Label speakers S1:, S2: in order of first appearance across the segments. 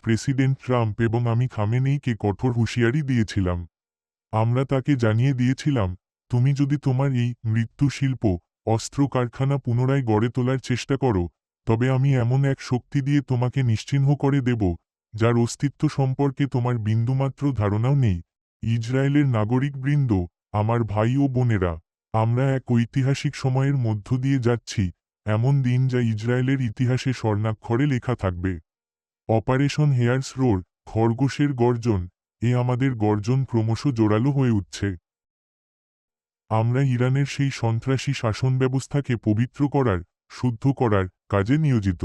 S1: President Trump এবং আমি খামেনেইকে কঠোর হুঁশিয়ারি দিয়েছিলাম। আমরা তাকে জানিয়ে দিয়েছিলাম, তুমি যদি তোমার এই মৃত্যু শিল্প অস্ত্র কারখানা পুনরায় গড়ে তোলার চেষ্টা করো, তবে আমি এমন এক শক্তি দিয়ে তোমাকে নিশ্চিহ্ন করে দেব, যার অস্তিত্ব সম্পর্কে তোমার বিন্দুমাত্র ধারণাও নেই। ইসরায়েলের নাগরিকবৃন্দ, আমার ভাই ও বোনেরা, আমরা এক ঐতিহাসিক সময়ের মধ্য দিয়ে যাচ্ছি, এমন দিন যা ইসরায়েলের ইতিহাসে স্বর্ণাক্ষরে লেখা থাকবে। অপারেশন হেয়ার্স রোর, খরগোশের গর্জন, আমাদের গর্জন ক্রমশ জোরালো হয়ে উঠছে। আমরা ইরানের সেই সন্ত্রাসী শাসন ব্যবস্থাকে পবিত্র করার, শুদ্ধ করার কাজে নিয়োজিত।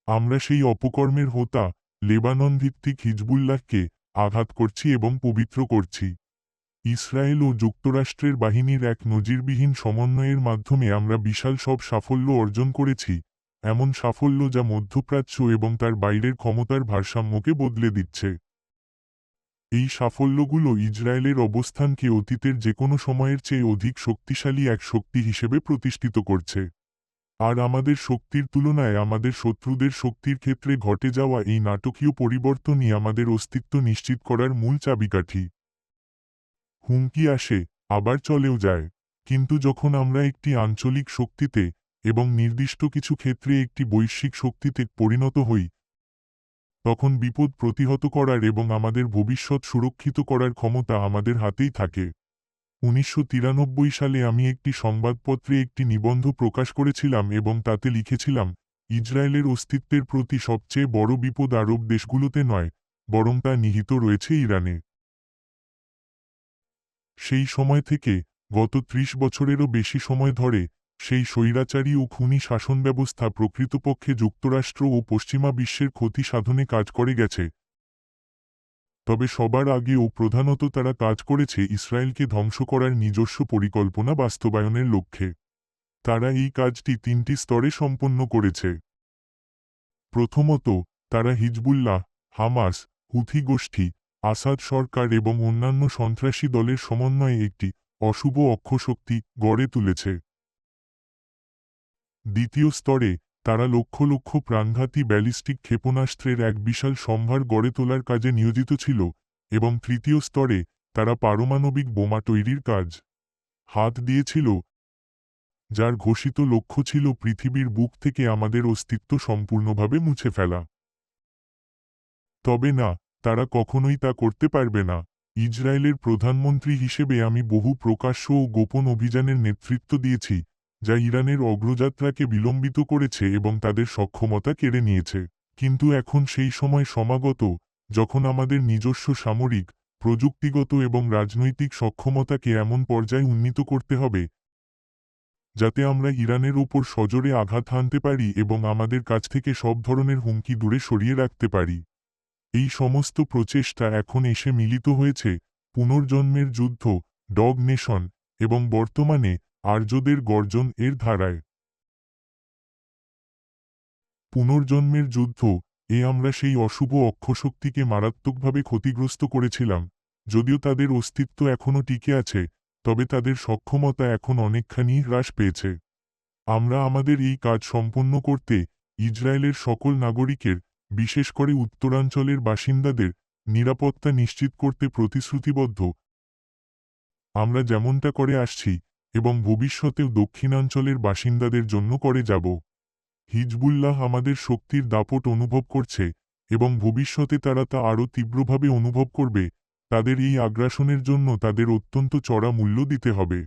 S1: আমরা সেই অপকর্মের হোতা লেবানন ভিত্তিক হিজবুল্লাহকে আঘাত করছি এবং পবিত্র করছি। ইসরায়েল ও যুক্তরাষ্ট্রের বাহিনীর এক নজিরবিহীন সমন্বয়ের মাধ্যমে আমরা বিশাল সব সাফল্য অর্জন করেছি, এমন সাফল্য যা মধ্যপ্রাচ্য এবং তার বাইরের ক্ষমতার ভারসাম্যকে বদলে দিচ্ছে। এই সাফল্যগুলো ইসরায়েলের অবস্থানকে অতীতের যেকোনো সময়ের চেয়ে অধিক শক্তিশালী এক শক্তি হিসেবে প্রতিষ্ঠিত করছে। আর আমাদের শক্তির তুলনায় আমাদের শত্রুদের শক্তির ক্ষেত্রে ঘটে যাওয়া এই নাটকীয় পরিবর্তনই আমাদের অস্তিত্ব নিশ্চিত করার মূল চাবিকাঠি। হুমকি আসে, আবার চলেও যায়, কিন্তু যখন আমরা একটি আঞ্চলিক শক্তিতে এবং নির্দিষ্ট কিছু ক্ষেত্রে একটি বৈশ্বিক শক্তিতে পরিণত হই, তখন বিপদ প্রতিহত করার এবং আমাদের ভবিষ্যৎ সুরক্ষিত করার ক্ষমতা আমাদের হাতেই থাকে। 1993 সালে আমি একটি সংবাদপত্রে একটি নিবন্ধ প্রকাশ করেছিলাম এবং তাতে লিখেছিলাম, ইসরায়েলের অস্তিত্বের প্রতি সবচেয়ে বড় বিপদ আরব দেশগুলোতে নয়, বরং তা নিহিত রয়েছে ইরানে। সেই সময় থেকে গত 30 বছরেরও বেশি সময় ধরে সেই স্বৈরাচারী ও খুনি শাসন ব্যবস্থা প্রকৃতপক্ষে যুক্তরাষ্ট্র ও পশ্চিমা বিশ্বের ক্ষতি সাধনে কাজ করে গেছে। তবে সবার আগে ও প্রধানত তারা কাজ করেছে ইসরায়েলকে ধ্বংস করার নিজস্ব পরিকল্পনা বাস্তবায়নের লক্ষ্যে। তারা এই কাজটি 3টি স্তরে সম্পন্ন করেছে। প্রথমত, তারা হিজবুল্লাহ, হামাস, হুথি গোষ্ঠী, আসাদ সরকার এবং অন্যান্য সন্ত্রাসী দলের সমন্বয়ে একটি অশুভ অক্ষশক্তি গড়ে তুলেছে। দ্বিতীয় স্তরে, তারা লক্ষ লক্ষ প্রাণঘাতী ব্যালিস্টিক ক্ষেপণাস্ত্রের এক বিশাল সম্ভার গড়ে তোলার কাজে নিয়োজিত ছিল, এবং তৃতীয় স্তরে, তারা পারমাণবিক বোমা তৈরির কাজ হাত দিয়েছিল, যার ঘোষিত লক্ষ্য ছিল পৃথিবীর বুক থেকে আমাদের অস্তিত্ব সম্পূর্ণভাবে মুছে ফেলা। তবে না, তারা কখনোই তা করতে পারবে না। ইসরায়েলের প্রধানমন্ত্রী হিসেবে আমি বহু প্রকাশ্য ও গোপন অভিযানের নেতৃত্ব দিয়েছি, যা ইরানের অগ্রযাত্রাকে বিলম্বিত করেছে এবং তাদের সক্ষমতা কেড়ে নিয়েছে। কিন্তু এখন সেই সময় সমাগত, যখন আমাদের নিজস্ব সামরিক, প্রযুক্তিগত এবং রাজনৈতিক সক্ষমতাকে এমন পর্যায়ে উন্নীত করতে হবে, যাতে আমরা ইরানের ওপর সজোরে আঘাত হানতে পারি এবং আমাদের কাছ থেকে সব ধরনের হুমকি দূরে সরিয়ে রাখতে পারি। এই সমস্ত প্রচেষ্টা এখন এসে মিলিত হয়েছে পুনর্জন্মের যুদ্ধ, ডগ নেশন, এবং বর্তমানে আর্যদের গর্জন এর ধারায়। পুনর্জন্মের যুদ্ধ, আমরা সেই অশুভ অক্ষশক্তিকে মারাত্মকভাবে ক্ষতিগ্রস্ত করেছিলাম। যদিও তাদের অস্তিত্ব এখনও টিকে আছে, তবে তাদের সক্ষমতা এখন অনেকখানি হ্রাস পেয়েছে। আমরা আমাদের এই কাজ সম্পন্ন করতে ইসরায়েলের সকল নাগরিকের, বিশেষ করে উত্তরাঞ্চলের বাসিন্দাদের নিরাপত্তা নিশ্চিত করতে প্রতিশ্রুতিবদ্ধ। আমরা যেমনটা করে আসছি এবং ভবিষ্যতেও দক্ষিণাঞ্চলের বাসিন্দাদের জন্য করে যাব। হিজবুল্লাহ আমাদের শক্তির দাপট অনুভব করছে এবং ভবিষ্যতে তারা তা আরও তীব্রভাবে অনুভব করবে। তাদের এই আগ্রাসনের জন্য তাদের অত্যন্ত চড়া মূল্য দিতে হবে।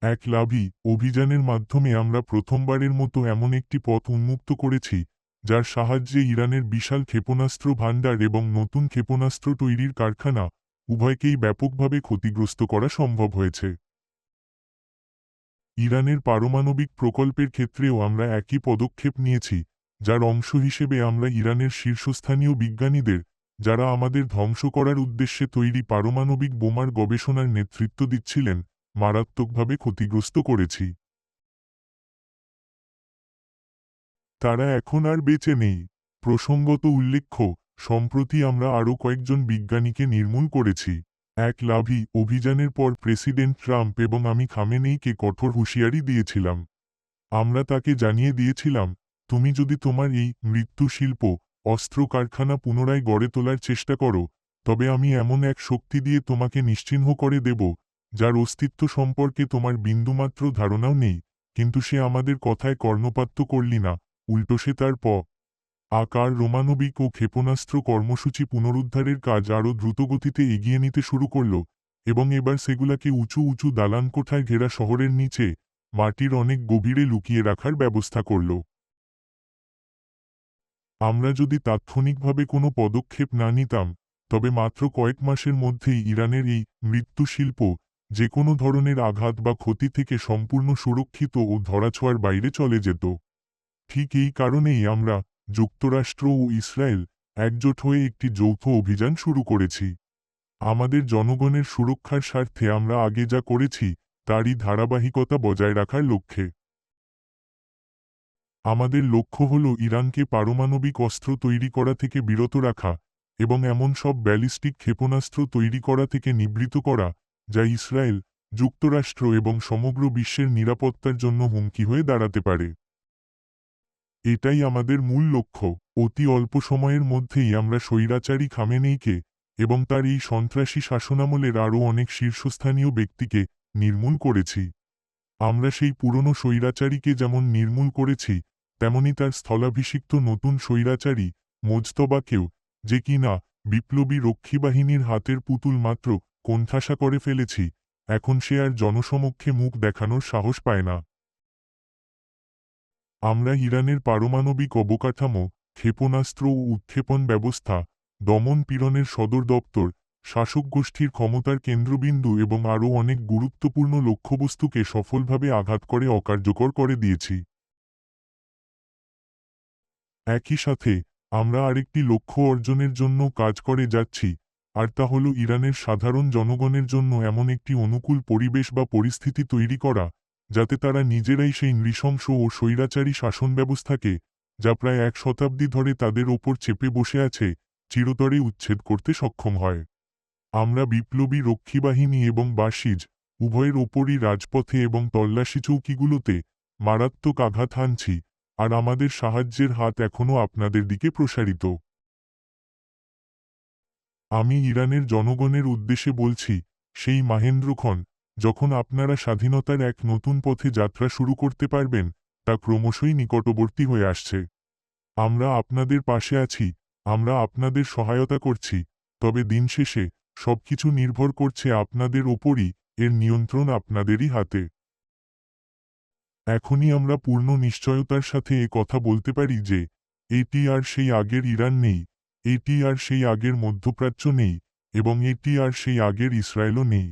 S1: এক লাভী অভিযানের মাধ্যমে আমরা প্রথমবারের মতো এমন একটি পথ উন্মুক্ত করেছি, যার সাহায্যে ইরানের বিশাল ক্ষেপণাস্ত্র ভাণ্ডার এবং নতুন ক্ষেপণাস্ত্র তৈরির কারখানা উভয়কেই ব্যাপকভাবে ক্ষতিগ্রস্ত করা সম্ভব হয়েছে। ইরানের পারমাণবিক প্রকল্পের ক্ষেত্রেও আমরা একই পদক্ষেপ নিয়েছি, যার অংশ হিসেবে আমরা ইরানের শীর্ষস্থানীয় বিজ্ঞানীদের, যারা আমাদের ধ্বংস করার উদ্দেশ্যে তৈরি পারমাণবিক বোমার গবেষণার নেতৃত্ব দিচ্ছিলেন, মারাত্মকভাবে ক্ষতিগ্রস্ত করেছি। তারা এখন আর বেঁচে নেই। প্রসঙ্গত উল্লেখ্য, সম্প্রতি আমরা আরও কয়েকজন বিজ্ঞানীকে নির্মূল করেছি। এক লাভী অভিযানের পর প্রেসিডেন্ট ট্রাম্প এবং আমি খামেনেইকে কঠোর হুঁশিয়ারি দিয়েছিলাম। আমরা তাকে জানিয়ে দিয়েছিলাম, তুমি যদি তোমার এই মৃত্যু শিল্প অস্ত্র কারখানা পুনরায় গড়ে তোলার চেষ্টা করো, তবে আমি এমন এক শক্তি দিয়ে তোমাকে নিশ্চিহ্ন করে দেব, যার অস্তিত্ব সম্পর্কে তোমার বিন্দুমাত্র ধারণাও নেই। কিন্তু সে আমাদের কথায় কর্ণপাত করলি না, উল্টো সে তার আকার রোমানবিক ও ক্ষেপণাস্ত্র কর্মসূচি পুনরুদ্ধারের কাজ আরও দ্রুতগতিতে এগিয়ে নিতে শুরু করল, এবং এবার সেগুলাকে উঁচু উঁচু দালান কোঠায় ঘেরা শহরের নিচে মাটির অনেক গভীরে লুকিয়ে রাখার ব্যবস্থা করল। আমরা যদি তাৎক্ষণিকভাবে কোনো পদক্ষেপ না নিতাম, তবে মাত্র কয়েক মাসের মধ্যেই ইরানের এই মৃত্যু শিল্প যে কোনো ধরনের আঘাত বা ক্ষতি থেকে সম্পূর্ণ সুরক্ষিত ও ধরাছোঁয়ার বাইরে চলে যেত। ঠিক এই কারণেই আমরা, যুক্তরাষ্ট্র ও ইসরায়েল, একজোট হয়ে একটি যৌথ অভিযান শুরু করেছি। আমাদের জনগণের সুরক্ষার স্বার্থে আমরা আগে যা করেছি তারই ধারাবাহিকতা বজায় রাখার লক্ষ্যে। আমাদের লক্ষ্য হল ইরানকে পারমাণবিক অস্ত্র তৈরি করা থেকে বিরত রাখা এবং এমন সব ব্যালিস্টিক ক্ষেপণাস্ত্র তৈরি করা থেকে নিবৃত করা যা ইসরায়েল, যুক্তরাষ্ট্র এবং সমগ্র বিশ্বের নিরাপত্তার জন্য হুমকি হয়ে দাঁড়াতে পারে। এটাই আমাদের মূল লক্ষ্য। অতি অল্প সময়ের মধ্যেই আমরা স্বৈরাচারী খামেনেইকে এবং তার এই সন্ত্রাসী শাসনামলের আরও অনেক শীর্ষস্থানীয় ব্যক্তিকে নির্মূল করেছি। আমরা সেই পুরনো স্বৈরাচারীকে যেমন নির্মূল করেছি, তেমনি তার স্থলাভিষিক্ত নতুন স্বৈরাচারী মোজতবাকেও, যে কিনা বিপ্লবী রক্ষী বাহিনীর হাতের পুতুল মাত্র, কোণঠাসা করে ফেলেছি। এখন সে আর জনসমক্ষে মুখ দেখানোর সাহস পায় না। আমরা ইরানের পারমাণবিক অবকাঠামো, ক্ষেপণাস্ত্র ও উৎক্ষেপণ ব্যবস্থা, দমন পীড়নের সদর দপ্তর, শাসক গোষ্ঠীর ক্ষমতার কেন্দ্রবিন্দু এবং আরও অনেক গুরুত্বপূর্ণ লক্ষ্যবস্তুকে সফলভাবে আঘাত করে অকার্যকর করে দিয়েছি। একই সাথে আমরা আরেকটি লক্ষ্য অর্জনের জন্য কাজ করে যাচ্ছি, আর তা হল ইরানের সাধারণ জনগণের জন্য এমন একটি অনুকূল পরিবেশ বা পরিস্থিতি তৈরি করা, যাতে তারা নিজেরাই সেই নৃশংস ও স্বৈরাচারী শাসন ব্যবস্থাকে, যা প্রায় 1 শতাব্দী ধরে তাদের ওপর চেপে বসে আছে, চিরতরে উচ্ছেদ করতে সক্ষম হয়। আমরা বিপ্লবী রক্ষী বাহিনী এবং বাসিজ উভয়ের ওপরই রাজপথে এবং তল্লাশি চৌকিগুলোতে মারাত্মক আঘাত হানছি, আর আমাদের সাহায্যের হাত এখনও আপনাদের দিকে প্রসারিত। আমি ইরানের জনগণের উদ্দেশ্যে বলছি, সেই মাহেন্দ্রক্ষণ যখন আপনারা স্বাধীনতার এক নতুন পথে যাত্রা শুরু করতে পারবেন, তা ক্রমশই নিকটবর্তী হয়ে আসছে। আমরা আপনাদের পাশে আছি, আমরা আপনাদের সহায়তা করছি, তবে দিন শেষে সবকিছু নির্ভর করছে আপনাদের ওপরই, এর নিয়ন্ত্রণ আপনাদেরই হাতে। এখনই আমরা পূর্ণ নিশ্চয়তার সাথে এ কথা বলতে পারি যে, এটি আর সেই আগের ইরান নেই, এটি আর সেই আগের মধ্যপ্রাচ্য নেই, এবং এটি আর সেই আগের ইসরায়েলও নেই।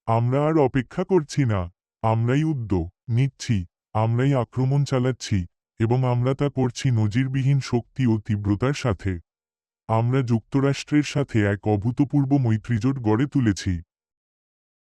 S1: আমরা আর অপেক্ষা করছি না, আমরাই উদ্যোগ নিচ্ছি, আমরাই আক্রমণ চালাচ্ছি, এবং আমরা তা করছি নজিরবিহীন শক্তি ও তীব্রতার সাথে। আমরা যুক্তরাষ্ট্রের সাথে এক অভূতপূর্ব মৈত্রীজোট গড়ে তুলেছি।